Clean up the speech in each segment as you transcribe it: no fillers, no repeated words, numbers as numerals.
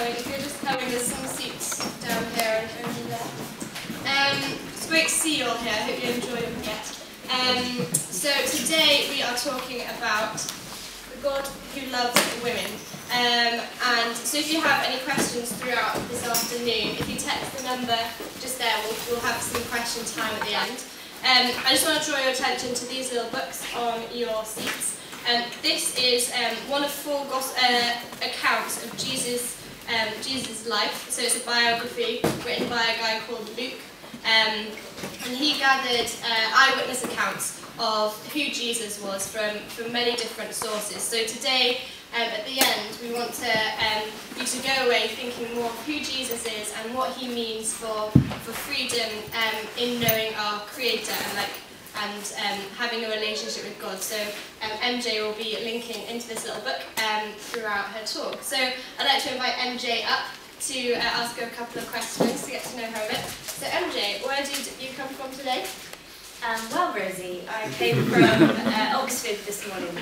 coming. If you're just coming, there's some seats down here and over there. It's great to see you all here. I hope you enjoy your baguette. So today we are talking about the God who loves women. And so if you have any questions throughout this afternoon, if you text the number just there, we'll have some question time at the end. I just want to draw your attention to these little books on your seats. This is one of 4 accounts of Jesus' life. So it's a biography written by a guy called Luke. And he gathered eyewitness accounts of who Jesus was from many different sources. So today, at the end, we want you to go away thinking more of who Jesus is and what he means for freedom in knowing our Creator and having a relationship with God. So MJ will be linking into this little book throughout her talk. So I'd like to invite MJ up to ask her a couple of questions to get to know her a bit. So MJ, where did you come from today? Well, Rosie, I came from Oxford this morning.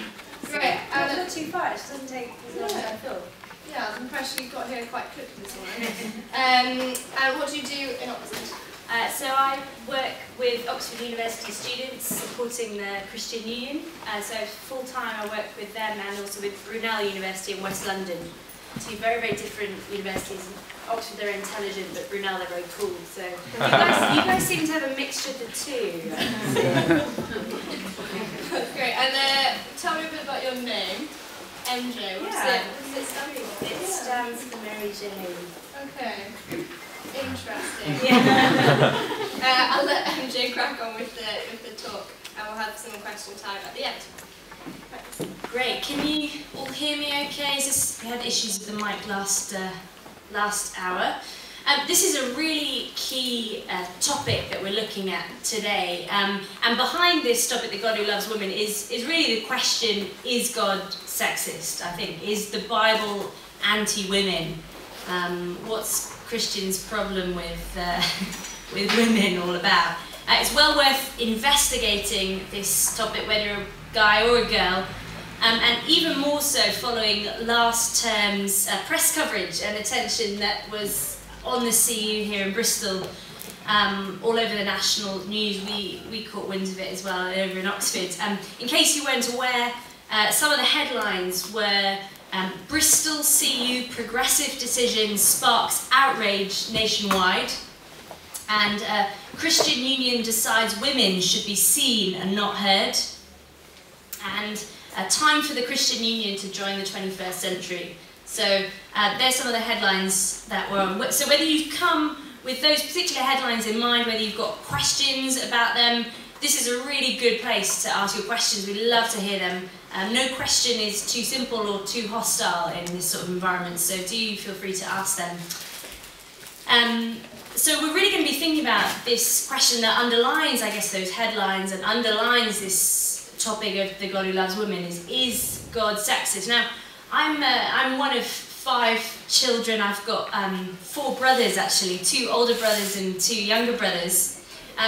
Great. Not too far, it doesn't take as long as I thought. Yeah, I'm impressed you got here quite quickly this morning. And what do you do in Oxford? So I work with Oxford University students supporting the Christian Union. So full-time I work with them and also with Bristol University in West London. 2 very, very different universities. Oxford, they're intelligent, but Brunel, they're very cool. So you guys seem to have a mixture of the 2. That's great. And tell me a bit about your name, MJ. What does it stand for? It stands for Mary Jane. Okay. Interesting. Yeah. I'll let MJ crack on with the talk, and we'll have some question time at the end. Great. Can you all hear me okay? We had issues with the mic last hour. This is a really key topic that we're looking at today. And behind this topic, the God who loves women, is really the question, is God sexist? I think. Is the Bible anti-women? What's Christians' problem with women all about? It's well worth investigating this topic, whether you're a guy or a girl. And even more so following last term's press coverage and attention that was on the CU here in Bristol, all over the national news. We caught wind of it as well over in Oxford. In case you weren't aware, some of the headlines were Bristol CU progressive decision sparks outrage nationwide, and Christian Union decides women should be seen and not heard, and time for the Christian Union to join the 21st century. So there's some of the headlines that were on. So whether you've come with those particular headlines in mind, whether you've got questions about them, this is a really good place to ask your questions. We'd love to hear them. No question is too simple or too hostile in this sort of environment, so do feel free to ask them. So we're really going to be thinking about this question that underlines, I guess, those headlines and underlines this topic of the God who loves women is God sexist? Now, I'm one of 5 children. I've got 4 brothers actually, 2 older brothers and 2 younger brothers.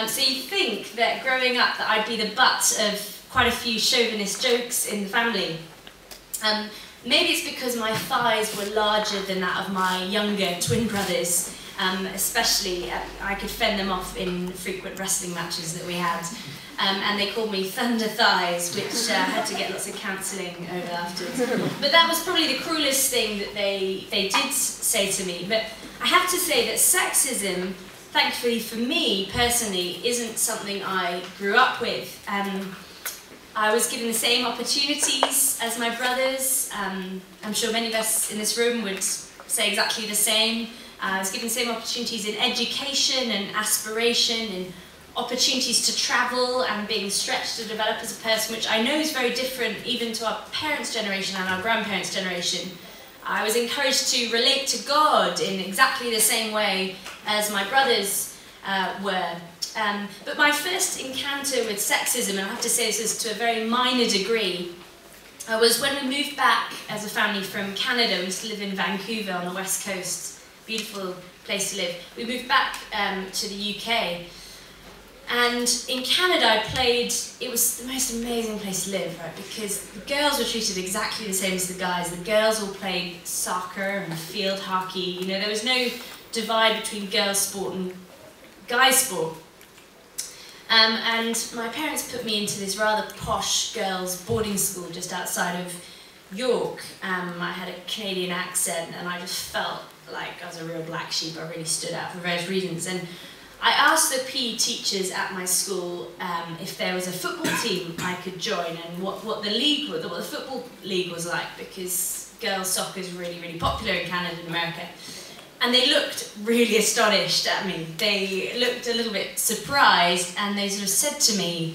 So you'd think that growing up that I'd be the butt of quite a few chauvinist jokes in the family. Maybe it's because my thighs were larger than that of my younger twin brothers. Especially, I could fend them off in frequent wrestling matches that we had. And they called me Thunder Thighs, which I had to get lots of counselling over afterwards. But that was probably the cruelest thing that they did say to me. But I have to say that sexism, thankfully for me personally, isn't something I grew up with. I was given the same opportunities as my brothers. I'm sure many of us in this room would say exactly the same. I was given the same opportunities in education and aspiration and opportunities to travel and being stretched to develop as a person, which I know is very different even to our parents' generation and our grandparents' generation. I was encouraged to relate to God in exactly the same way as my brothers were. But my first encounter with sexism, and I have to say this is to a very minor degree, was when we moved back as a family from Canada. We used to live in Vancouver on the west coast, beautiful place to live. We moved back to the UK. And in Canada I played, it was the most amazing place to live, right, because the girls were treated exactly the same as the guys. The girls all played soccer and field hockey, you know, there was no divide between girls' sport and guys' sport. And my parents put me into this rather posh girls' boarding school just outside of York. I had a Canadian accent and I just felt like I was a real black sheep. I really stood out for various reasons. And I asked the PE teachers at my school if there was a football team I could join and what the league was, what the football league was like, because girls' soccer is really, really popular in Canada and America. And they looked really astonished at me. They looked a little bit surprised and they sort of said to me,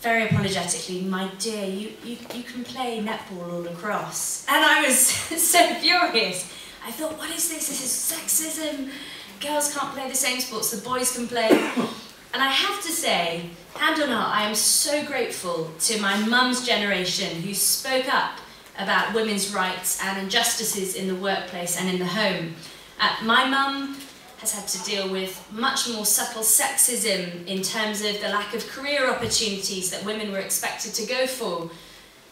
very apologetically, "My dear, you can play netball or lacrosse." And I was so furious. I thought, what is this? This is sexism. Girls can't play the same sports the boys can play. And I have to say, hand on heart, I am so grateful to my mum's generation who spoke up about women's rights and injustices in the workplace and in the home. My mum has had to deal with much more subtle sexism in terms of the lack of career opportunities that women were expected to go for.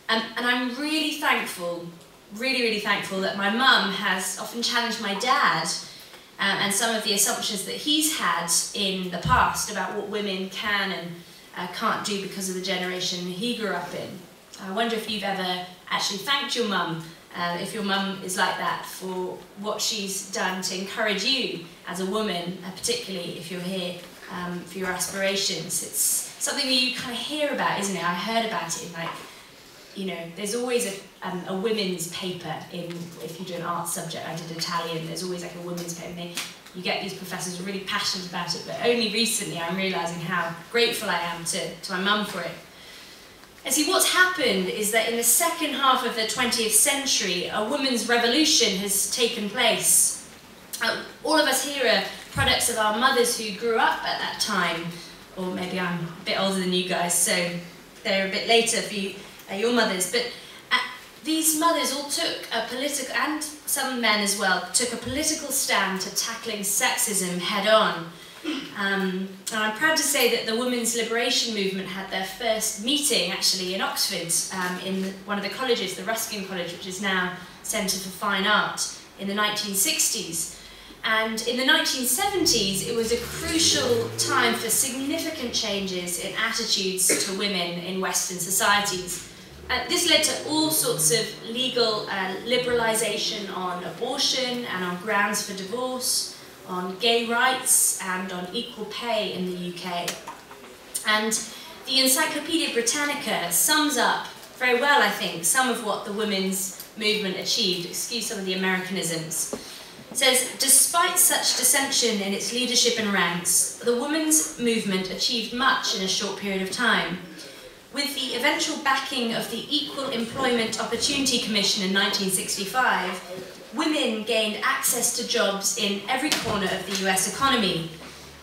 And I'm really thankful, really thankful that my mum has often challenged my dad and some of the assumptions that he's had in the past about what women can and can't do because of the generation he grew up in. I wonder if you've ever actually thanked your mum, if your mum is like that, for what she's done to encourage you as a woman, particularly if you're here for your aspirations. It's something that you kind of hear about, isn't it? I heard about it in, like, you know, there's always a women's paper in, if you do an art subject. I did Italian, there's always like a women's paper. You get these professors who are really passionate about it, but only recently I'm realising how grateful I am to my mum for it. And see, what's happened is that in the second half of the 20th century, a women's revolution has taken place. All of us here are products of our mothers who grew up at that time, or maybe I'm a bit older than you guys, so they're a bit later for you, your mothers. But these mothers all took a political, and some men as well, took a political stand to tackling sexism head on. And I'm proud to say that the women's liberation movement had their first meeting actually in Oxford, in one of the colleges, the Ruskin College, which is now Centre for Fine Art, in the 1960s. And in the 1970s, it was a crucial time for significant changes in attitudes to women in Western societies. This led to all sorts of legal liberalisation on abortion and on grounds for divorce, on gay rights and on equal pay in the UK. And the Encyclopaedia Britannica sums up very well, I think, some of what the women's movement achieved. Excuse some of the Americanisms. It says, despite such dissension in its leadership and ranks, the women's movement achieved much in a short period of time. With the eventual backing of the Equal Employment Opportunity Commission in 1965, women gained access to jobs in every corner of the US economy,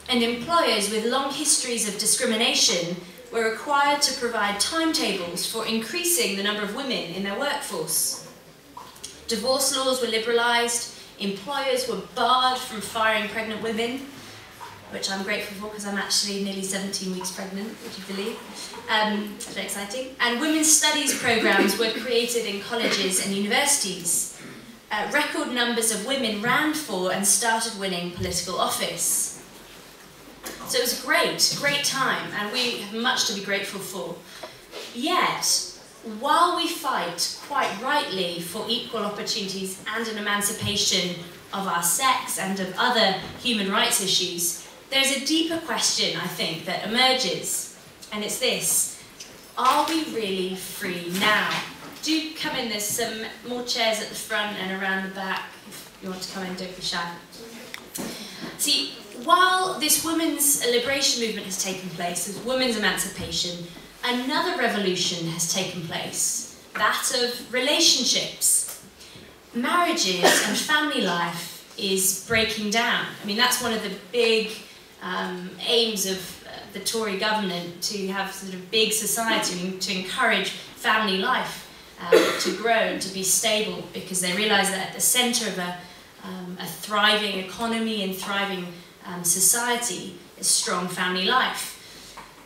and employers with long histories of discrimination were required to provide timetables for increasing the number of women in their workforce. Divorce laws were liberalised, employers were barred from firing pregnant women, which I'm grateful for because I'm actually nearly 17 weeks pregnant, would you believe? It's very exciting. And women's studies programmes were created in colleges and universities. Record numbers of women ran for and started winning political office. So it was a great time, and we have much to be grateful for. Yet, while we fight quite rightly for equal opportunities and an emancipation of our sex and of other human rights issues, there's a deeper question, I think, that emerges, and it's this: are we really free now? Do come in, there's some more chairs at the front and around the back. If you want to come in, don't be shy. See, while this women's liberation movement has taken place, this women's emancipation, another revolution has taken place, that of relationships. Marriages and family life is breaking down. I mean, that's one of the big aims of the Tory government, to have sort of big society, to encourage family life to grow and to be stable, because they realise that at the centre of a thriving economy and thriving society a strong family life.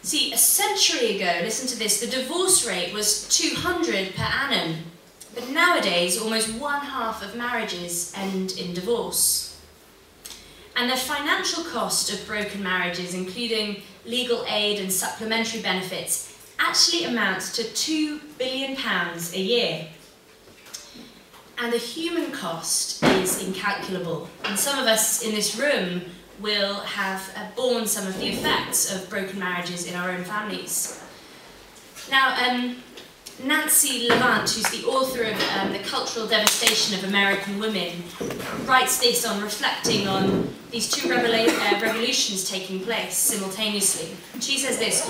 See, a century ago, listen to this, the divorce rate was 200 per annum, but nowadays almost 1/2 of marriages end in divorce. And the financial cost of broken marriages, including legal aid and supplementary benefits, actually amounts to £2 billion a year. And the human cost is incalculable. And some of us in this room will have borne some of the effects of broken marriages in our own families. Now, Nancy Levant, who's the author of The Cultural Devastation of American Women, writes this on reflecting on these two revolutions taking place simultaneously. She says this: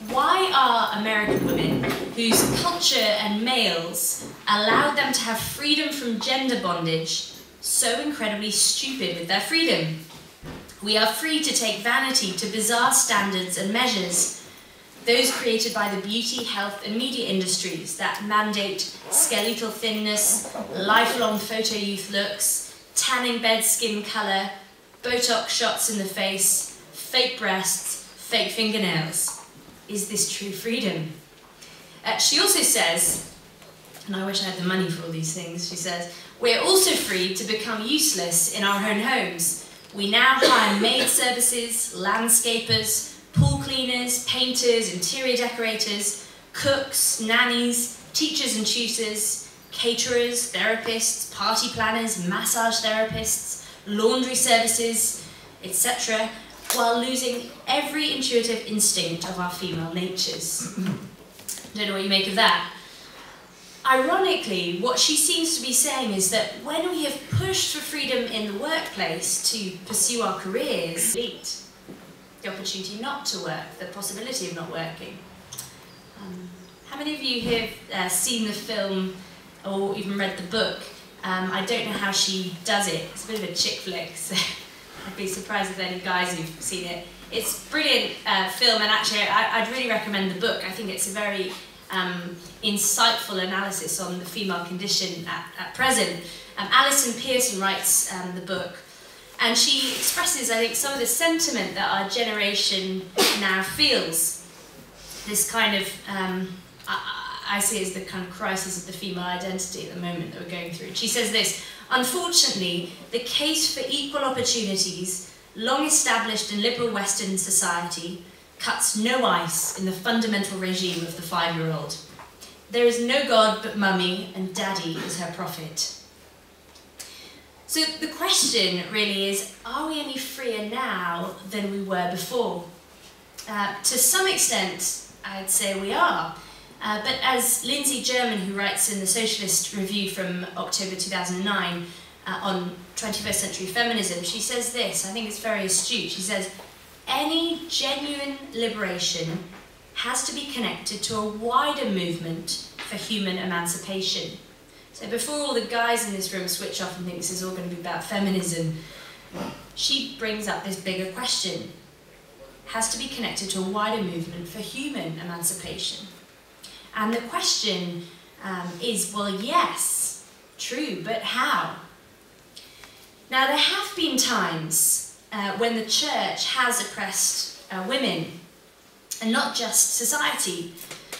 why are American women, whose culture and males allowed them to have freedom from gender bondage, so incredibly stupid with their freedom? We are free to take vanity to bizarre standards and measures, those created by the beauty, health and media industries that mandate skeletal thinness, lifelong photo youth looks, tanning bed skin colour, Botox shots in the face, fake breasts, fake fingernails. Is this true freedom? She also says, and I wish I had the money for all these things, she says, we're also free to become useless in our own homes. We now hire maid services, landscapers, pool cleaners, painters, interior decorators, cooks, nannies, teachers and tutors, caterers, therapists, party planners, massage therapists, laundry services, etc., while losing every intuitive instinct of our female natures. Don't know what you make of that. Ironically, what she seems to be saying is that when we have pushed for freedom in the workplace to pursue our careers, the opportunity not to work, the possibility of not working. How many of you have seen the film or even read the book? I don't know how she does it. It's a bit of a chick flick, so I'd be surprised if there are any guys who've seen it. It's a brilliant film, and actually I'd really recommend the book. I think it's a very insightful analysis on the female condition at present. Alison Pearson writes the book, and she expresses, I think, some of the sentiment that our generation now feels. This kind of, I see it as the kind of crisis of the female identity at the moment that we're going through. She says this: unfortunately, the case for equal opportunities, long established in liberal Western society, cuts no ice in the fundamental regime of the 5-year-old. There is no God but mummy, and daddy is her prophet. So the question really is, are we any freer now than we were before? To some extent, I'd say we are. But as Lindsay German, who writes in the Socialist Review from October 2009 on 21st century feminism, she says this, I think it's very astute. She says, any genuine liberation has to be connected to a wider movement for human emancipation. So before all the guys in this room switch off and think this is all going to be about feminism, she brings up this bigger question. Has to be connected to a wider movement for human emancipation. And the question is, well, yes, true, but how? Now, there have been times when the church has oppressed women, and not just society.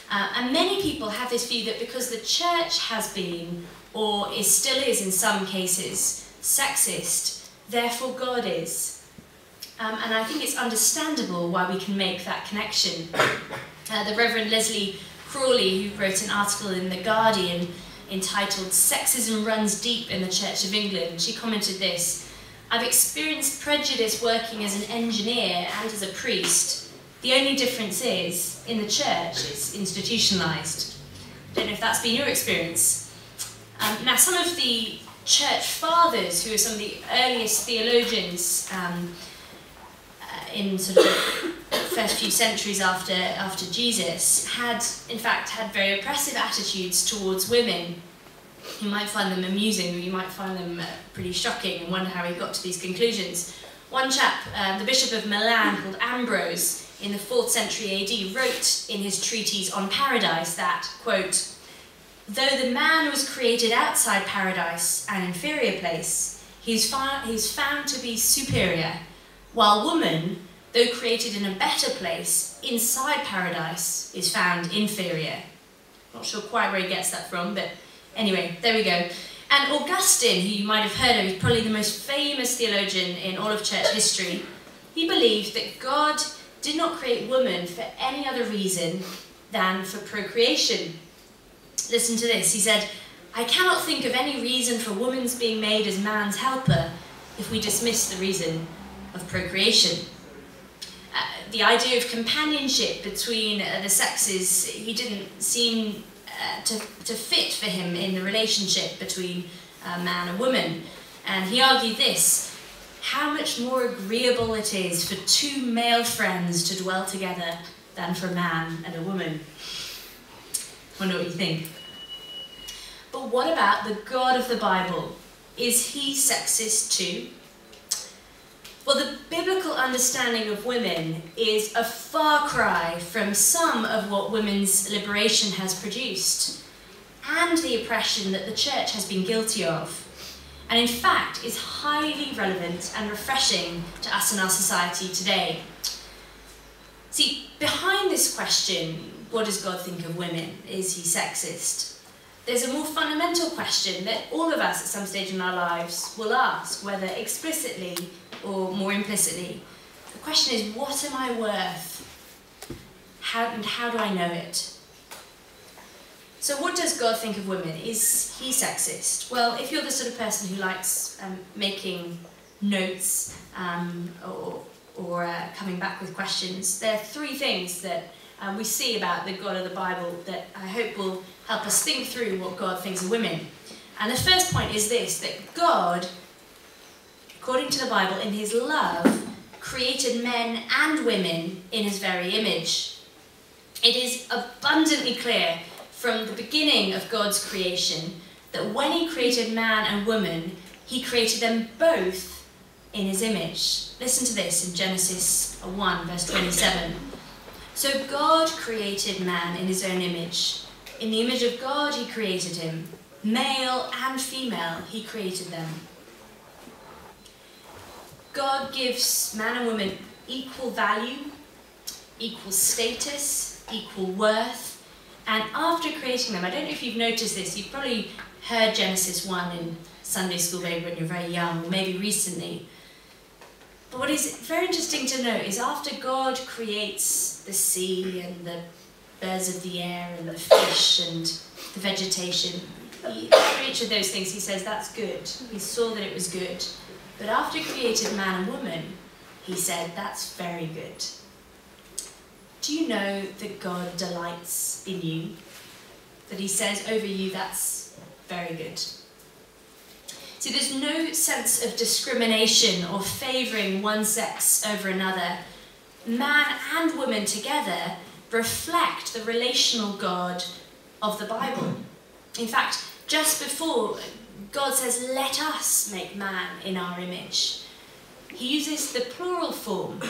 And many people have this view that because the church has been, or still is in some cases, sexist, therefore God is. And I think it's understandable why we can make that connection. The Reverend Leslie Crawley, who wrote an article in The Guardian entitled "Sexism Runs Deep in the Church of England," she commented this: I've experienced prejudice working as an engineer and as a priest. The only difference is, in the church, it's institutionalised. I don't know if that's been your experience. Now, some of the church fathers, who are some of the earliest theologians in sort of the first few centuries after Jesus, had, in fact, had very oppressive attitudes towards women. You might find them amusing, or you might find them pretty shocking, and wonder how he got to these conclusions. One chap, the Bishop of Milan, called Ambrose, in the 4th century AD, wrote in his treatise on paradise that, quote, though the man was created outside paradise, an inferior place, he is found to be superior, while woman, though created in a better place, inside paradise, is found inferior. Not sure quite where he gets that from, but anyway, there we go. And Augustine, who you might have heard of, he's probably the most famous theologian in all of church history, he believed that God did not create woman for any other reason than for procreation. Listen to this. He said, "I cannot think of any reason for woman's being made as man's helper if we dismiss the reason of procreation." The idea of companionship between the sexes, he didn't seem to fit for him in the relationship between man and woman. And he argued this: how much more agreeable it is for two male friends to dwell together than for a man and a woman. Wonder what you think. But what about the God of the Bible? Is he sexist too? Well, the biblical understanding of women is a far cry from some of what women's liberation has produced, and the oppression that the church has been guilty of, and in fact is highly relevant and refreshing to us in our society today. See, behind this question, what does God think of women? Is he sexist? There's a more fundamental question that all of us at some stage in our lives will ask, whether explicitly or more implicitly. The question is, what am I worth? How do I know it? So what does God think of women? Is he sexist? Well, if you're the sort of person who likes making notes or coming back with questions, there are three things that we see about the God of the Bible that I hope will help us think through what God thinks of women. And the first point is this: that God, according to the Bible, in his love, created men and women in his very image. It is abundantly clear from the beginning of God's creation that when he created man and woman, he created them both in his image. Listen to this in Genesis 1, verse 27. "So God created man in his own image. In the image of God he created him. Male and female he created them." God gives man and woman equal value, equal status, equal worth. And after creating them, I don't know if you've noticed this, you've probably heard Genesis 1 in Sunday school maybe when you're very young, or maybe recently. But what is very interesting to note is after God creates the sea and the birds of the air and the fish and the vegetation, for each of those things he says, that's good. He saw that it was good. But after he created man and woman, he said, that's very good. Do you know that God delights in you? That he says over you, that's very good. See, there's no sense of discrimination or favouring one sex over another. Man and woman together reflect the relational God of the Bible. In fact, just before, God says, let us make man in our image. He uses the plural form.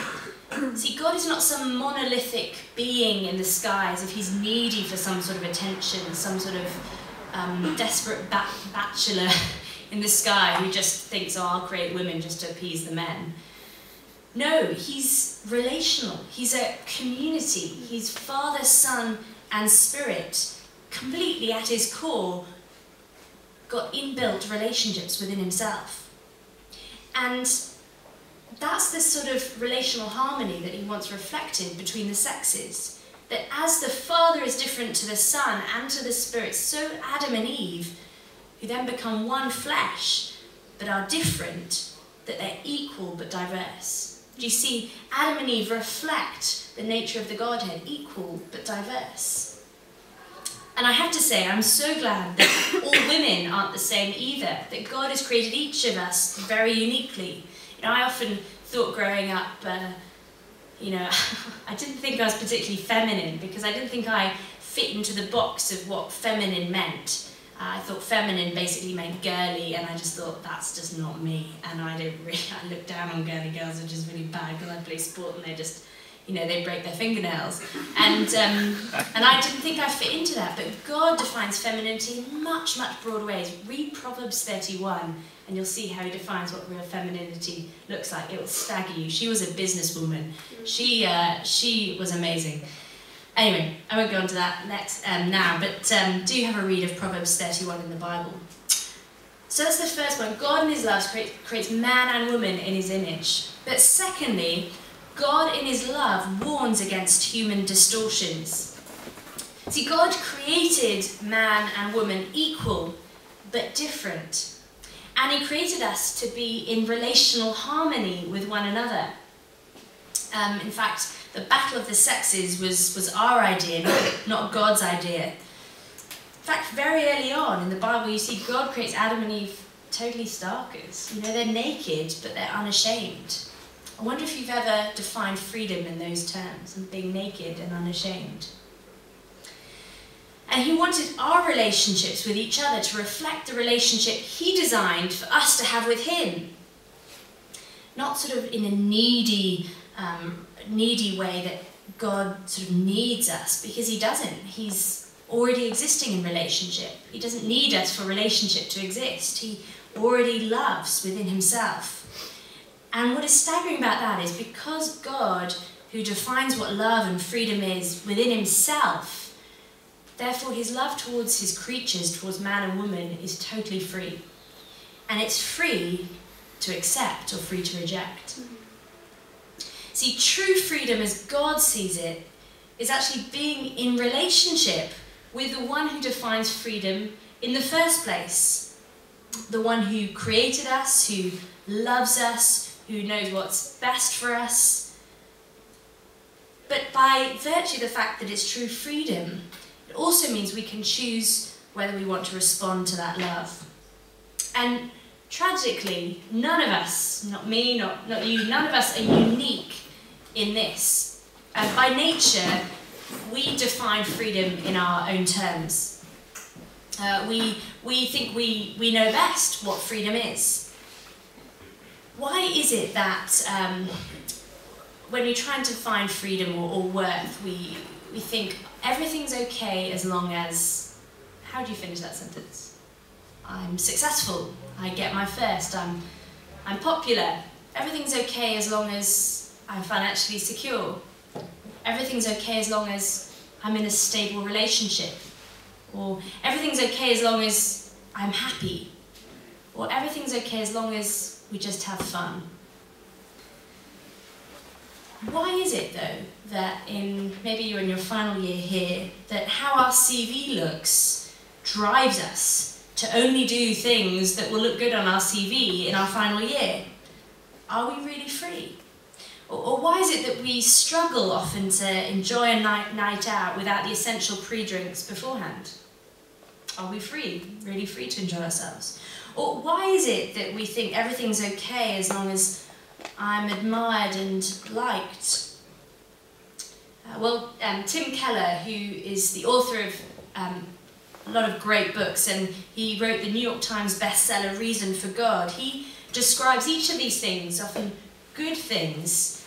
See, God is not some monolithic being in the sky as if he's needy for some sort of attention, some sort of desperate bachelor in the sky who just thinks, oh, I'll create women just to appease the men. No, he's relational. He's a community. He's Father, Son, and Spirit, completely at his core, got inbuilt relationships within himself. And that's this sort of relational harmony that he wants reflected between the sexes. That as the Father is different to the Son and to the Spirit, so Adam and Eve, who then become one flesh, but are different, that they're equal but diverse. Do you see? Adam and Eve reflect the nature of the Godhead, equal but diverse. And I have to say, I'm so glad that all women aren't the same either, that God has created each of us very uniquely. You know, I often thought growing up, I didn't think I was particularly feminine because I didn't think I fit into the box of what feminine meant. I thought feminine basically meant girly, and I just thought that's just not me. And I looked down on girly girls, which is really bad because I play sport and they're just they break their fingernails. And I didn't think I fit into that, but God defines femininity in much, much broader ways. Read Proverbs 31, and you'll see how he defines what real femininity looks like. It will stagger you. She was a businesswoman. She was amazing. Anyway, I won't go on to that next now, but do have a read of Proverbs 31 in the Bible. So that's the first one. God in his love creates man and woman in his image. But secondly, God in his love warns against human distortions. See, God created man and woman equal but different. And he created us to be in relational harmony with one another. In fact, the battle of the sexes was our idea, not God's idea. In fact, very early on in the Bible, you see God creates Adam and Eve totally starkers. They're naked, but they're unashamed. I wonder if you've ever defined freedom in those terms, and being naked and unashamed. And he wanted our relationships with each other to reflect the relationship he designed for us to have with him. Not sort of in a needy way that God sort of needs us, because he doesn't. He's already existing in relationship. He doesn't need us for relationship to exist. He already loves within himself. And what is staggering about that is because God, who defines what love and freedom is within himself, therefore his love towards his creatures, towards man and woman, is totally free. And it's free to accept or free to reject. See, true freedom as God sees it is actually being in relationship with the one who defines freedom in the first place. The one who created us, who loves us, who knows what's best for us. But by virtue of the fact that it's true freedom, it also means we can choose whether we want to respond to that love. And tragically, none of us, not me, not you, none of us are unique in this. By nature, we define freedom in our own terms. We think we know best what freedom is. Why is it that when we're trying to find freedom or worth, we think everything's okay as long as... How do you finish that sentence? I'm successful, I get my first, I'm popular. Everything's okay as long as I'm financially secure. Everything's okay as long as I'm in a stable relationship. Or everything's okay as long as I'm happy. Or everything's okay as long as we just have fun. Why is it though that maybe you're in your final year here, that how our CV looks drives us to only do things that will look good on our CV in our final year? Are we really free? Or why is it that we struggle often to enjoy a night out without the essential pre-drinks beforehand? Are we free, really free to enjoy ourselves? Or why is it that we think everything's okay as long as I'm admired and liked? Tim Keller, who is the author of a lot of great books, and he wrote the New York Times bestseller Reason for God, he describes each of these things, often good things,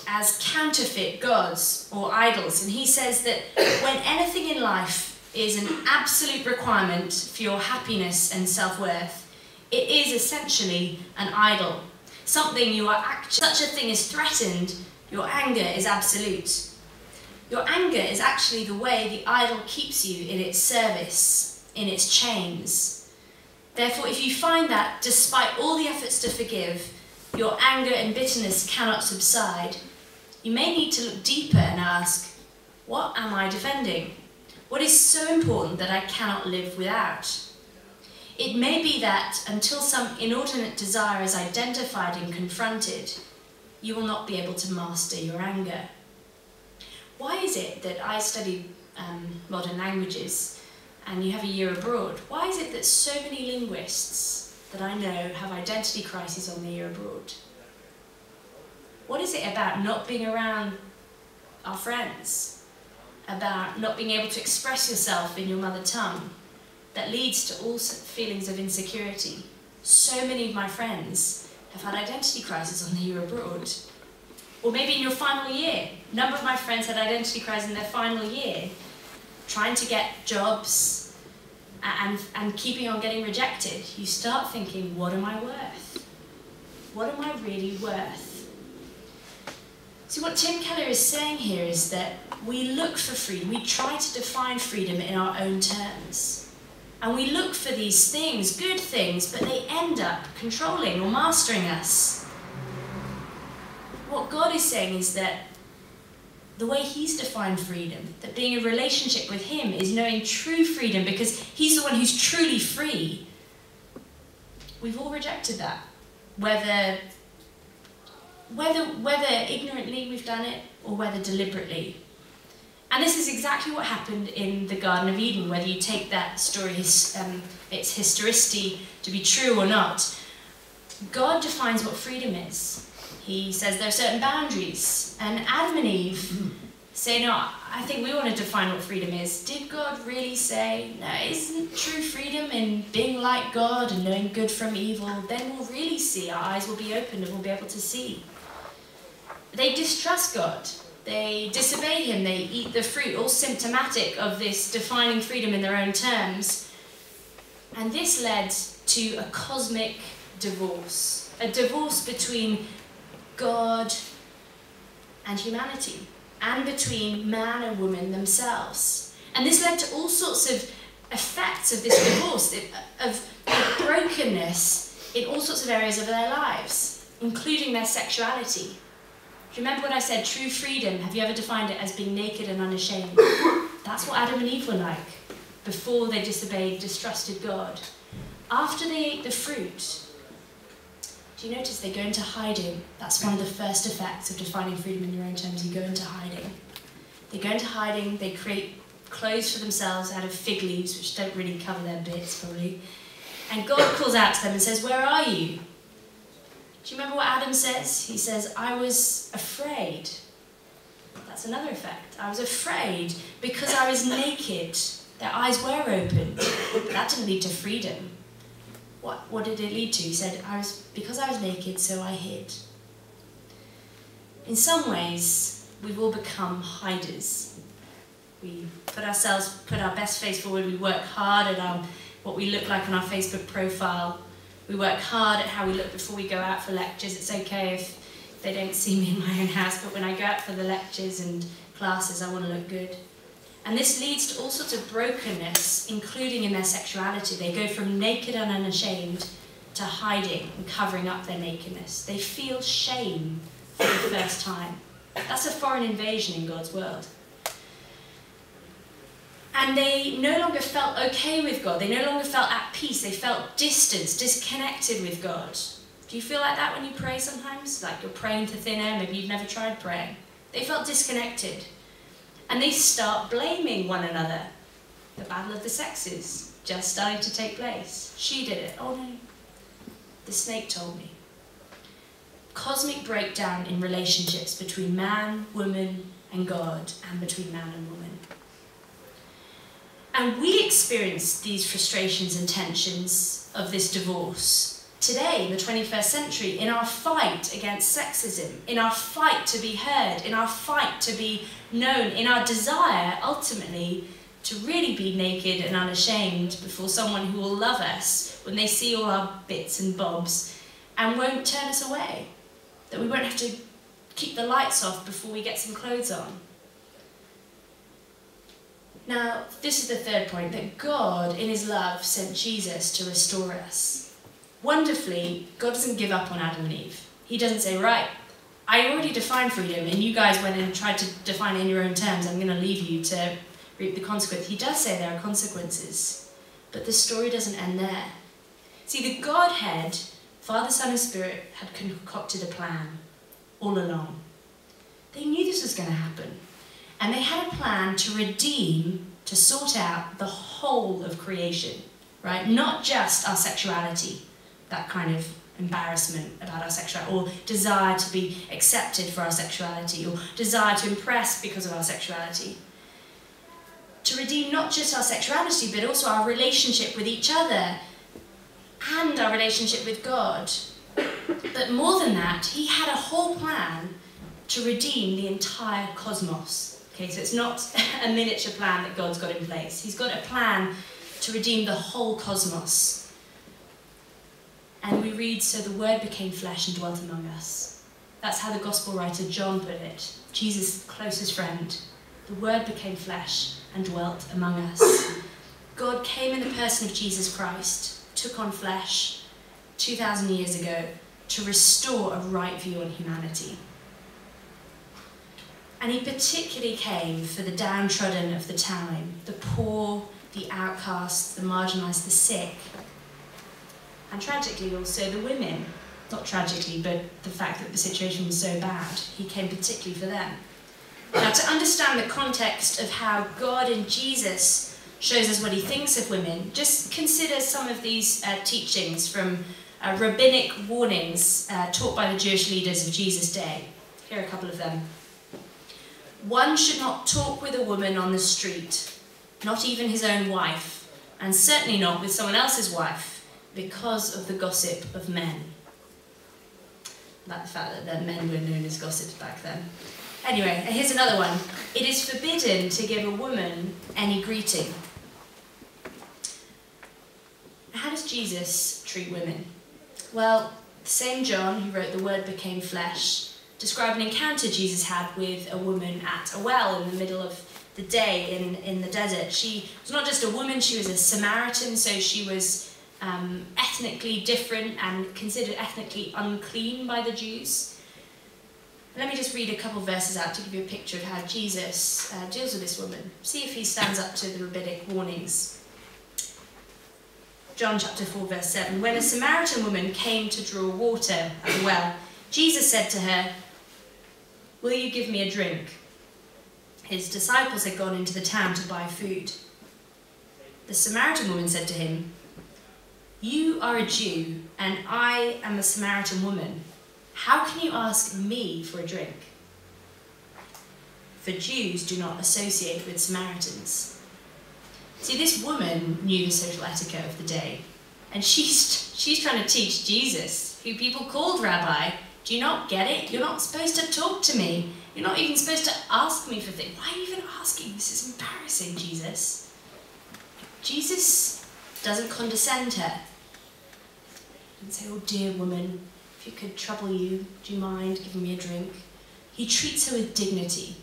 as counterfeit gods or idols. And he says that when anything in life is an absolute requirement for your happiness and self-worth, it is essentially an idol. Something you are such a thing is threatened, your anger is absolute. Your anger is actually the way the idol keeps you in its service, in its chains. Therefore, if you find that, despite all the efforts to forgive, your anger and bitterness cannot subside, you may need to look deeper and ask, what am I defending? What is so important that I cannot live without? It may be that until some inordinate desire is identified and confronted, you will not be able to master your anger. Why is it that I study modern languages and you have a year abroad? Why is it that so many linguists that I know have identity crises on the year abroad? What is it about not being around our friends, about not being able to express yourself in your mother tongue, that leads to all feelings of insecurity? So many of my friends have had identity crises on the year abroad. Or maybe in your final year. A number of my friends had identity crisis in their final year, trying to get jobs and keeping on getting rejected. You start thinking, what am I worth? What am I really worth? See, what Tim Keller is saying here is that we look for freedom. We try to define freedom in our own terms. And we look for these things, good things, but they end up controlling or mastering us. What God is saying is that the way he's defined freedom, that being in a relationship with him is knowing true freedom because he's the one who's truly free. We've all rejected that. Whether ignorantly we've done it or whether deliberately. And this is exactly what happened in the Garden of Eden, whether you take that story, its historicity to be true or not. God defines what freedom is. He says there are certain boundaries, and Adam and Eve say, no, I think we want to define what freedom is. Did God really say, no, isn't true freedom in being like God and knowing good from evil? Then we'll really see, our eyes will be opened and we'll be able to see. They distrust God. They disobey him, they eat the fruit, all symptomatic of this defining freedom in their own terms. And this led to a cosmic divorce, a divorce between God and humanity, and between man and woman themselves. And this led to all sorts of effects of this divorce, of brokenness in all sorts of areas of their lives, including their sexuality. Do you remember what I said, true freedom? Have you ever defined it as being naked and unashamed? That's what Adam and Eve were like before they disobeyed, distrusted God. After they ate the fruit, do you notice they go into hiding? That's one of the first effects of defining freedom in your own terms. You go into hiding. They go into hiding, they create clothes for themselves out of fig leaves, which don't really cover their bits, probably. And God calls out to them and says, where are you? Do you remember what Adam says? He says, I was afraid. That's another effect. I was afraid because I was naked. Their eyes were opened. But that didn't lead to freedom. What did it lead to? He said, because I was naked, so I hid. In some ways, we've all become hiders. We put our best face forward. We work hard at what we look like on our Facebook profile. We work hard at how we look before we go out for lectures. It's okay if they don't see me in my own house, but when I go out for the lectures and classes, I want to look good. And this leads to all sorts of brokenness, including in their sexuality. They go from naked and unashamed to hiding and covering up their nakedness. They feel shame for the first time. That's a foreign invasion in God's world. And they no longer felt okay with God. They no longer felt at peace. They felt distanced, disconnected with God. Do you feel like that when you pray sometimes? Like you're praying to thin air, maybe you've never tried praying. They felt disconnected. And they start blaming one another. The battle of the sexes just starting to take place. She did it. Oh no, the snake told me. Cosmic breakdown in relationships between man, woman, and God, and between man and woman. And we experience these frustrations and tensions of this divorce today, in the 21st century, in our fight against sexism, in our fight to be heard, in our fight to be known, in our desire, ultimately, to really be naked and unashamed before someone who will love us when they see all our bits and bobs and won't turn us away. That we won't have to keep the lights off before we get some clothes on. Now, this is the third point, that God, in his love, sent Jesus to restore us. Wonderfully, God doesn't give up on Adam and Eve. He doesn't say, right, I already defined freedom, and you guys went and tried to define it in your own terms. I'm going to leave you to reap the consequence. He does say there are consequences, but the story doesn't end there. See, the Godhead, Father, Son, and Spirit, had concocted a plan all along. They knew this was going to happen. And they had a plan to redeem, to sort out the whole of creation, right? Not just our sexuality, that kind of embarrassment about our sexuality, or desire to be accepted for our sexuality, or desire to impress because of our sexuality. To redeem not just our sexuality, but also our relationship with each other and our relationship with God. But more than that, he had a whole plan to redeem the entire cosmos. Okay, so it's not a miniature plan that God's got in place. He's got a plan to redeem the whole cosmos. And we read, so the Word became flesh and dwelt among us. That's how the Gospel writer John put it, Jesus' closest friend. The Word became flesh and dwelt among us. God came in the person of Jesus Christ, took on flesh 2,000 years ago to restore a right view on humanity. And he particularly came for the downtrodden of the time, the poor, the outcasts, the marginalised, the sick. And tragically also the women. Not tragically, but the fact that the situation was so bad, he came particularly for them. Now, to understand the context of how God in Jesus shows us what he thinks of women, just consider some of these teachings from rabbinic warnings taught by the Jewish leaders of Jesus' day. Here are a couple of them. One should not talk with a woman on the street, not even his own wife, and certainly not with someone else's wife, because of the gossip of men. Like the fact that men were known as gossips back then. Anyway, here's another one. It is forbidden to give a woman any greeting. How does Jesus treat women? Well, the same John, who wrote The Word Became Flesh, described an encounter Jesus had with a woman at a well in the middle of the day in the desert. She was not just a woman, she was a Samaritan, so she was ethnically different and considered ethnically unclean by the Jews. Let me just read a couple verses out to give you a picture of how Jesus deals with this woman. See if he stands up to the rabbinic warnings. John chapter 4 verse 7. When a Samaritan woman came to draw water at the well, Jesus said to her, "Will you give me a drink?" His disciples had gone into the town to buy food. The Samaritan woman said to him, "You are a Jew, and I am a Samaritan woman. How can you ask me for a drink?" For Jews do not associate with Samaritans. See, this woman knew the social etiquette of the day, and she's trying to teach Jesus, who people called rabbi. Do you not get it? You're not supposed to talk to me. You're not even supposed to ask me for things. Why are you even asking? This is embarrassing, Jesus. Jesus doesn't condescend her. He doesn't say, "Oh dear woman, if it could trouble you, do you mind giving me a drink?" He treats her with dignity.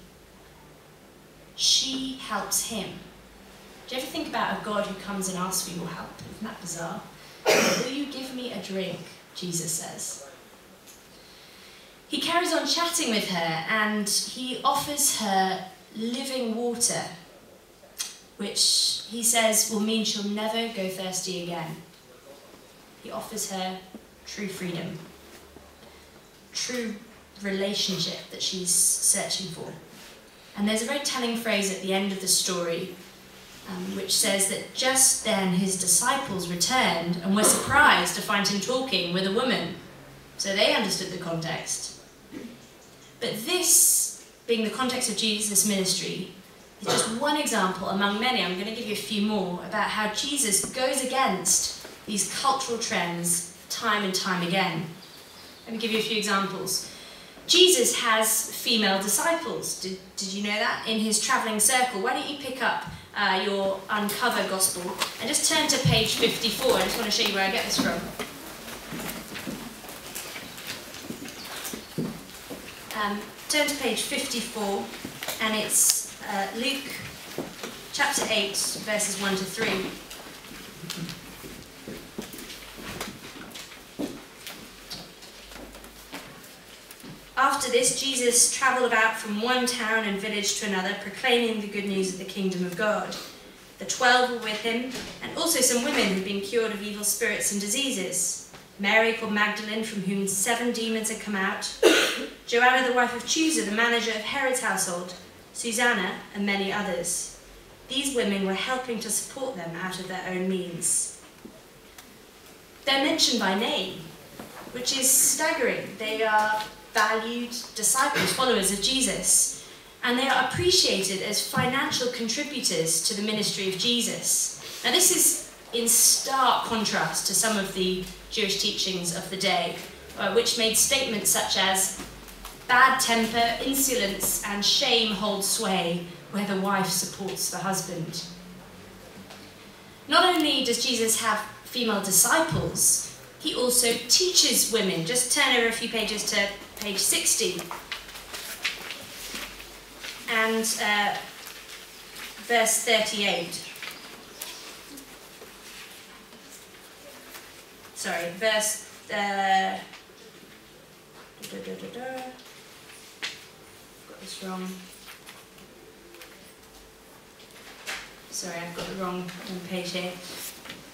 She helps him. Do you ever think about a God who comes and asks for your help? Isn't that bizarre? "Will you give me a drink?" Jesus says. He carries on chatting with her and he offers her living water, which he says will mean she'll never go thirsty again. He offers her true freedom, true relationship that she's searching for. And there's a very telling phrase at the end of the story which says that just then his disciples returned and were surprised to find him talking with a woman. So they understood the context. But this, being the context of Jesus' ministry, is just one example among many. I'm going to give you a few more about how Jesus goes against these cultural trends time and time again. Let me give you a few examples. Jesus has female disciples. Did you know that? In his travelling circle. Why don't you pick up your Uncover Gospel and just turn to page 54. I just want to show you where I get this from. Turn to page 54, and it's Luke chapter 8, verses 1 to 3. After this, Jesus travelled about from one town and village to another, proclaiming the good news of the kingdom of God. The 12 were with him, and also some women who had been cured of evil spirits and diseases. Mary called Magdalene, from whom 7 demons had come out, Joanna the wife of Chusa, the manager of Herod's household, Susanna, and many others. These women were helping to support them out of their own means. They're mentioned by name, which is staggering. They are valued disciples, followers of Jesus, and they are appreciated as financial contributors to the ministry of Jesus. Now this is in stark contrast to some of the Jewish teachings of the day, which made statements such as, Bad temper, insolence, and shame hold sway where the wife supports the husband. Not only does Jesus have female disciples, he also teaches women. Just turn over a few pages to page 60. And verse 38. Sorry, verse... Got this wrong. Sorry, I've got the wrong page here.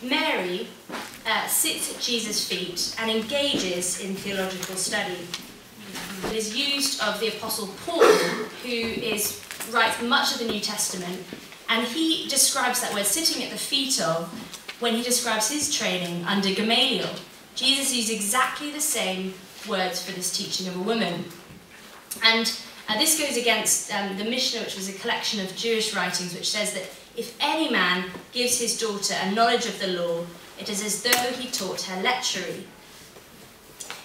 Mary sits at Jesus' feet and engages in theological study. It is used of the Apostle Paul, who writes much of the New Testament, and he describes that word sitting at the feet of when he describes his training under Gamaliel. Jesus used exactly the same words for this teaching of a woman. And this goes against the Mishnah, which was a collection of Jewish writings, which says that if any man gives his daughter a knowledge of the law, it is as though he taught her lechery.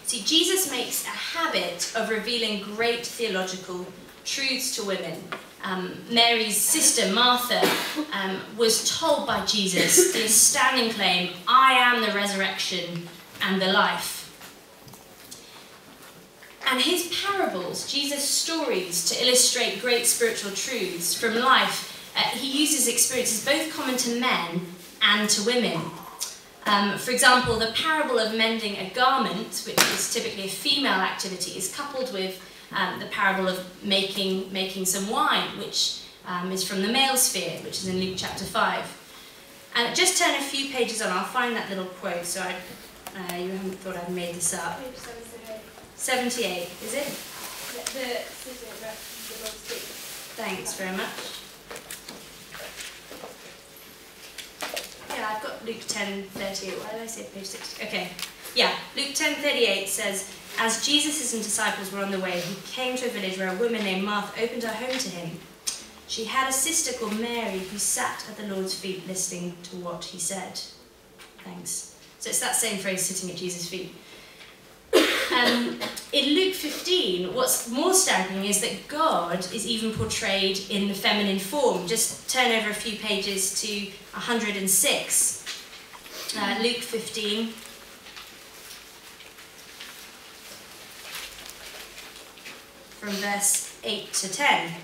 See, Jesus makes a habit of revealing great theological truths to women. Mary's sister, Martha, was told by Jesus the astounding claim, "I am the resurrection and the life." And his parables, Jesus' stories, to illustrate great spiritual truths from life, he uses experiences both common to men and to women. For example, the parable of mending a garment, which is typically a female activity, is coupled with the parable of making some wine, which is from the male sphere, which is in Luke chapter 5. And just turn a few pages on, I'll find that little quote, so you haven't thought I'd made this up. 78, is it? Thanks very much. Yeah, I've got Luke 10:38. Why did I say page 60? Okay. Yeah, Luke 10:38 says, "As Jesus and disciples were on the way, he came to a village where a woman named Martha opened her home to him. She had a sister called Mary who sat at the Lord's feet listening to what he said." Thanks. So it's that same phrase, sitting at Jesus' feet. In Luke 15, what's more staggering is that God is even portrayed in the feminine form. Just turn over a few pages to 106. Luke 15. From verse 8 to 10.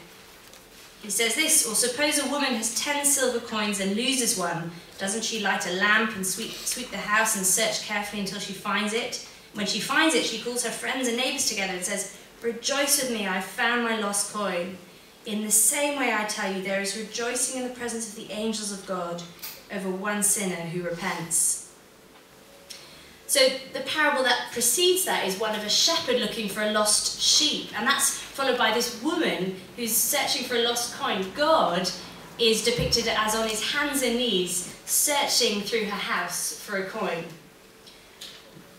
He says this, "Or suppose a woman has 10 silver coins and loses one. Doesn't she light a lamp and sweep the house and search carefully until she finds it? When she finds it, she calls her friends and neighbours together and says, 'Rejoice with me, I have found my lost coin.' In the same way, I tell you, there is rejoicing in the presence of the angels of God over one sinner who repents." So the parable that precedes that is one of a shepherd looking for a lost sheep, and that's followed by this woman who's searching for a lost coin. God is depicted as on his hands and knees, searching through her house for a coin.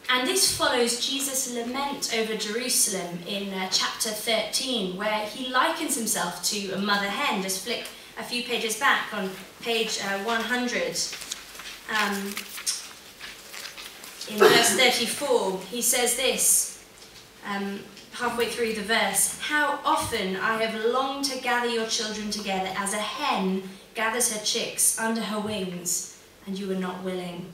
And this follows Jesus' lament over Jerusalem in chapter 13, where he likens himself to a mother hen. Just flick a few pages back on page 100. In verse 34, he says this, halfway through the verse, "How often I have longed to gather your children together as a hen gathers her chicks under her wings, and you were not willing."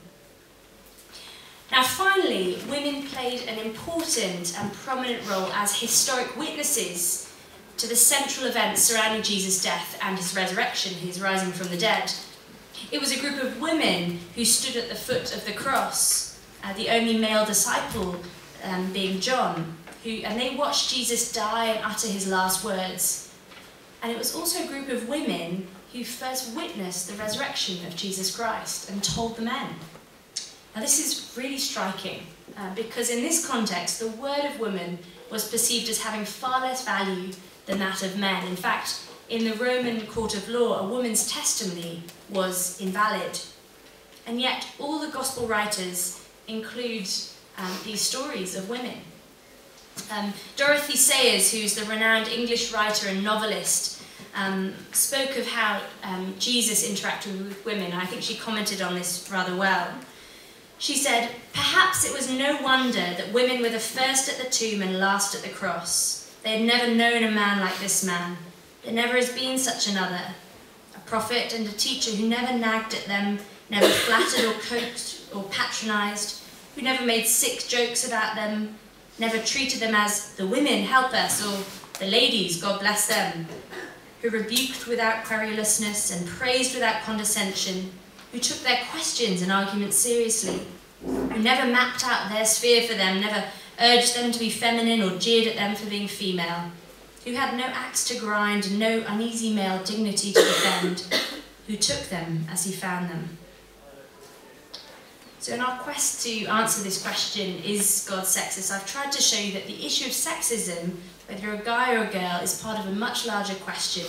Now finally, women played an important and prominent role as historic witnesses to the central events surrounding Jesus' death and his resurrection, his rising from the dead. It was a group of women who stood at the foot of the cross, the only male disciple being John, and they watched Jesus die and utter his last words. And it was also a group of women who first witnessed the resurrection of Jesus Christ and told the men. Now this is really striking, because in this context, the word of women was perceived as having far less value than that of men. In fact, in the Roman court of law, a woman's testimony was invalid. And yet all the gospel writers include these stories of women. Dorothy Sayers, who's the renowned English writer and novelist, spoke of how Jesus interacted with women. I think she commented on this rather well. She said, "Perhaps it was no wonder that women were the first at the tomb and last at the cross. They had never known a man like this man. There never has been such another. A prophet and a teacher who never nagged at them, never flattered or coaxed or patronised, who never made sick jokes about them, never treated them as the women, help us, or the ladies, God bless them, who rebuked without querulousness and praised without condescension, who took their questions and arguments seriously, who never mapped out their sphere for them, never urged them to be feminine or jeered at them for being female, who had no axe to grind and no uneasy male dignity to defend, who took them as he found them. So in our quest to answer this question, is God sexist, I've tried to show you that the issue of sexism, whether you're a guy or a girl, is part of a much larger question: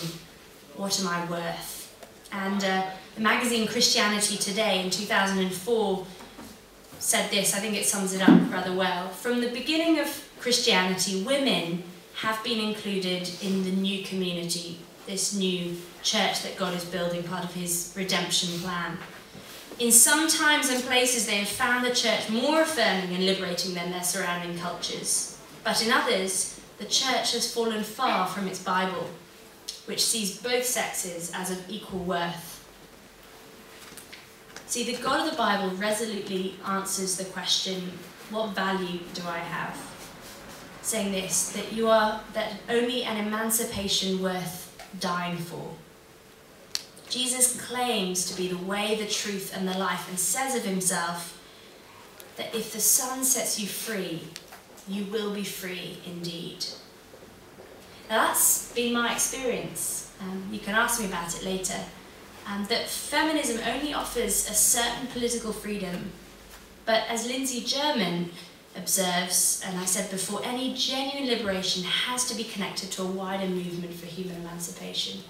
what am I worth? And the magazine Christianity Today in 2004 said this, I think it sums it up rather well. From the beginning of Christianity, women have been included in the new community, this new church that God is building, part of his redemption plan. In some times and places they have found the church more affirming and liberating than their surrounding cultures. But in others, the church has fallen far from its Bible, which sees both sexes as of equal worth. See, the God of the Bible resolutely answers the question, what value do I have? Saying this, that only an emancipation worth dying for. Jesus claims to be the way, the truth, and the life, and says of himself that if the Son sets you free, you will be free indeed. Now that's been my experience. You can ask me about it later. That feminism only offers a certain political freedom, but as Lindsay German observes, and I said before, any genuine liberation has to be connected to a wider movement for human emancipation.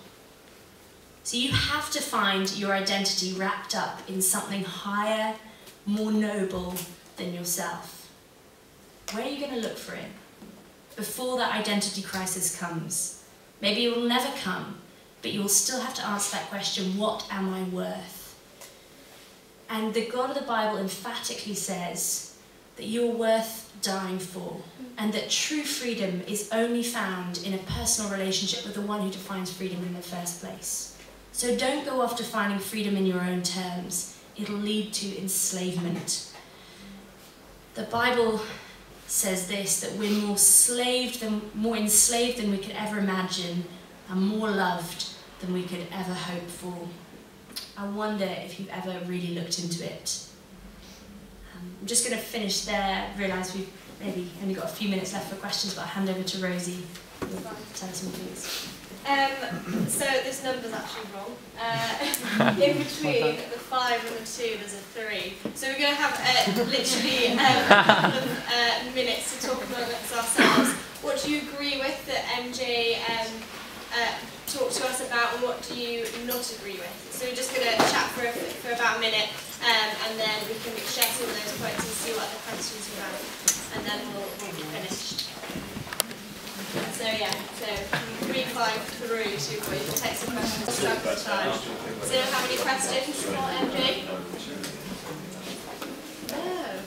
So you have to find your identity wrapped up in something higher, more noble than yourself. Where are you going to look for it? Before that identity crisis comes. Maybe it will never come, but you will still have to answer that question, what am I worth? And the God of the Bible emphatically says that you're worth dying for, and that true freedom is only found in a personal relationship with the one who defines freedom in the first place. So don't go after finding freedom in your own terms. It'll lead to enslavement. The Bible says this, that we're more enslaved than we could ever imagine, and more loved than we could ever hope for. I wonder if you've ever really looked into it. I'm just going to finish there. I realise we've maybe only got a few minutes left for questions, but I'll hand over to Rosie. Tell us some things. So this number's actually wrong. In between the 5 and the 2, there's a 3. So we're going to have literally a couple of minutes to talk amongst ourselves. What do you agree with that MJ talked to us about, and what do you not agree with? So we're just going to chat for about a minute, and then we can share some of those points and see what the questions are about, and then we'll be finished. So yeah, so 3, 5 through 2, but you can take some questions throughout the time. So have any questions for MJ? Oh,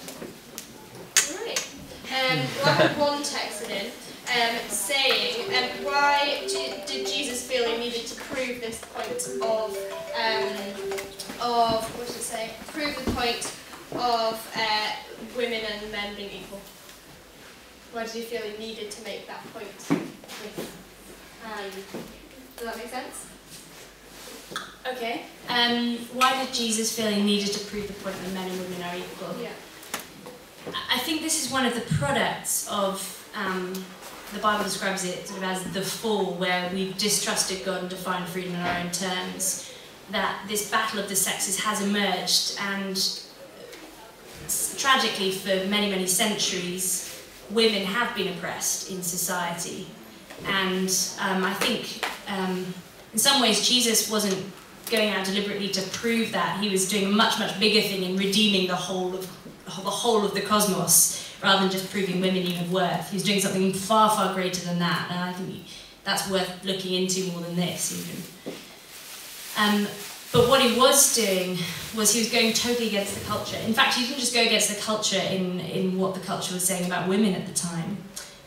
right. Well, I had one texted in saying, why did Jesus feel he needed to prove this point of what did it say? Prove the point of women and men being equal. Why did you feel you needed to make that point? Does that make sense? Okay. Why did Jesus feel he needed to prove the point that men and women are equal? Yeah. I think this is one of the products of, the Bible describes it sort of as the fall, where we've distrusted God and defined freedom in our own terms, that this battle of the sexes has emerged, and tragically for many, many centuries, women have been oppressed in society. And I think in some ways Jesus wasn't going out deliberately to prove that. He was doing a much, much bigger thing in redeeming the whole of the cosmos, rather than just proving women you have worth. He was doing something far, far greater than that, and I think that's worth looking into more than this even. But what he was doing was he was going totally against the culture. In fact, he didn't just go against the culture in what the culture was saying about women at the time.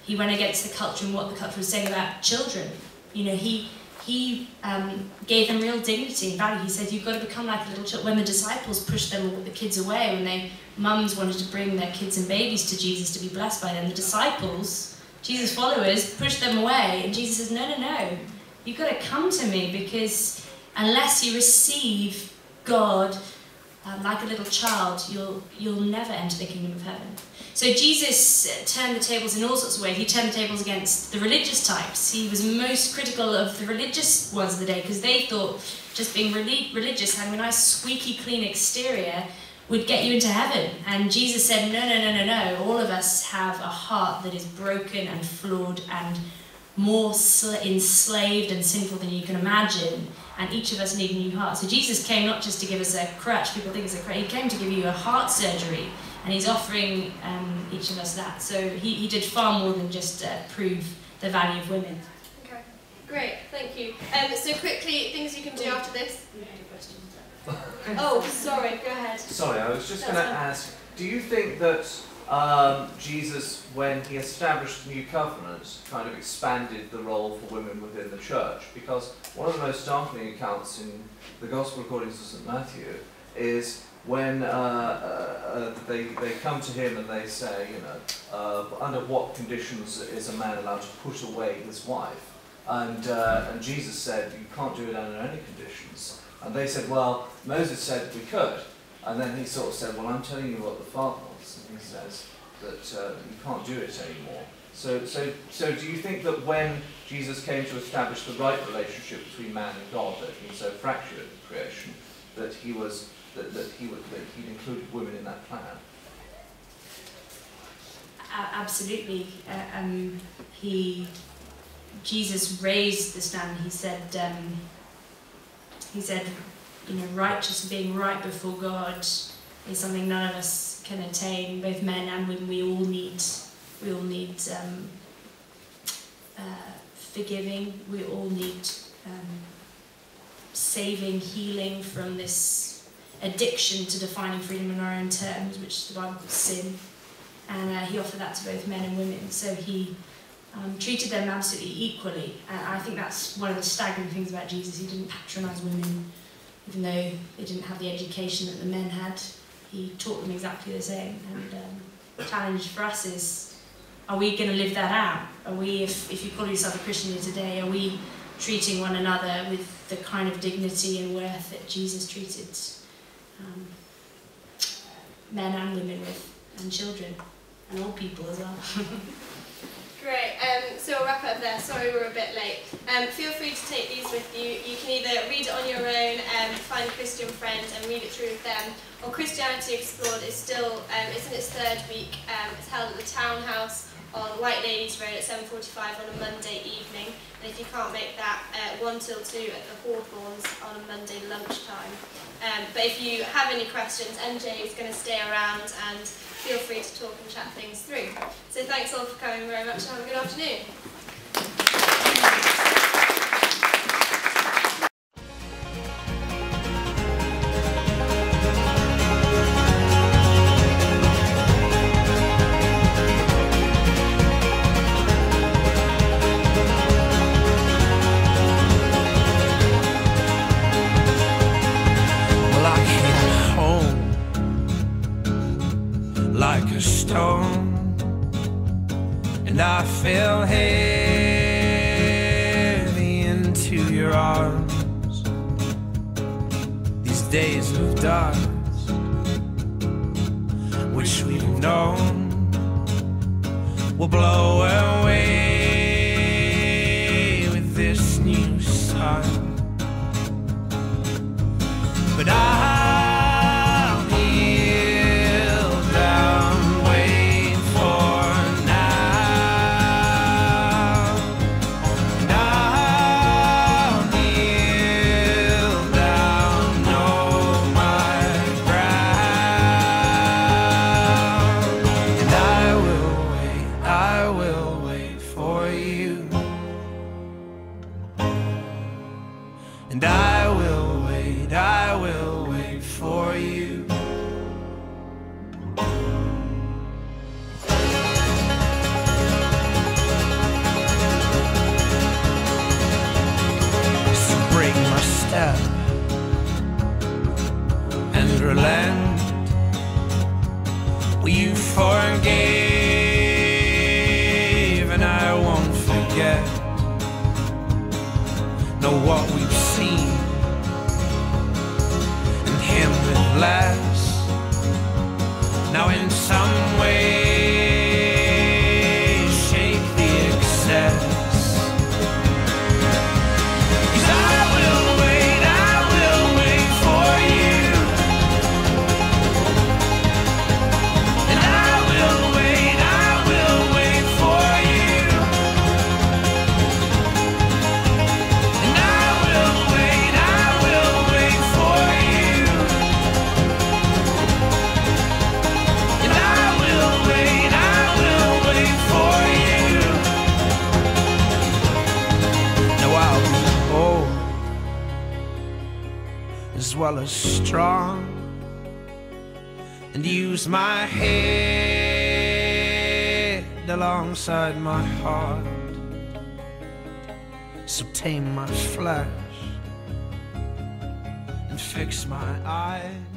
He went against the culture and what the culture was saying about children. You know, he gave them real dignity and value. He said, you've got to become like a little child. When the disciples pushed the kids away, when mums wanted to bring their kids and babies to Jesus to be blessed by them, the disciples, Jesus' followers, pushed them away. And Jesus says, no, no, no. You've got to come to me, because unless you receive God like a little child, you'll never enter the kingdom of heaven. So Jesus turned the tables in all sorts of ways. He turned the tables against the religious types. He was most critical of the religious ones of the day, because they thought just being religious, having a nice squeaky clean exterior, would get you into heaven. And Jesus said, no, no, no, no, no. All of us have a heart that is broken and flawed and more enslaved and sinful than you can imagine. And each of us need a new heart. So Jesus came not just to give us a crutch, people think it's a crutch, he came to give you a heart surgery. And he's offering each of us that. So he did far more than just prove the value of women. Okay, great, thank you. So quickly, things you can do after this. Oh, sorry, go ahead. Sorry, I was just going to ask, do you think that Jesus, when he established the new covenant, kind of expanded the role for women within the church? Because one of the most startling accounts in the Gospel according to St. Matthew is when they come to him and they say, you know, under what conditions is a man allowed to put away his wife? And Jesus said, you can't do it under any conditions. And they said, well, Moses said we could. And then he sort of said, well, I'm telling you what the Father wants. And he says that you can't do it anymore. So do you think that when Jesus came to establish the right relationship between man and God, that he so fractured creation, that he'd included women in that plan? Absolutely. Jesus raised the standard. He said, you know, being right before God is something none of us can attain. Both men and women, we all need forgiving. We all need saving, healing from this addiction to defining freedom in our own terms, which the Bible calls sin. And he offered that to both men and women. So he treated them absolutely equally. And I think that's one of the staggering things about Jesus. He didn't patronise women, even though they didn't have the education that the men had. He taught them exactly the same. And the challenge for us is, are we going to live that out? Are we, if you call yourself a Christian here today, are we treating one another with the kind of dignity and worth that Jesus treated men and women with, and children, and old people as well? Great, so we'll wrap up there. Sorry we're a bit late. Feel free to take these with you. You can either read it on your own, find a Christian friend and read it through with them, or Christianity Explored is still, it's in its third week. It's held at the Townhouse on White Ladies Road at 7:45 on a Monday evening. And if you can't make that, 1 till 2 at the Hawthorns on a Monday lunchtime. But if you have any questions, MJ is going to stay around and feel free to talk and chat things through. So thanks all for coming very much and have a good afternoon. Like a stone, and I fell heavy into your arms. These days of dust, which we've known, will blow away with this new sun. But and I will wait relent. Well, you forgave, and I won't forget. Know what we've seen, and him with less. Now in some way, shake the excess. As well as strong, and use my head alongside my heart. So tame my flesh and fix my eyes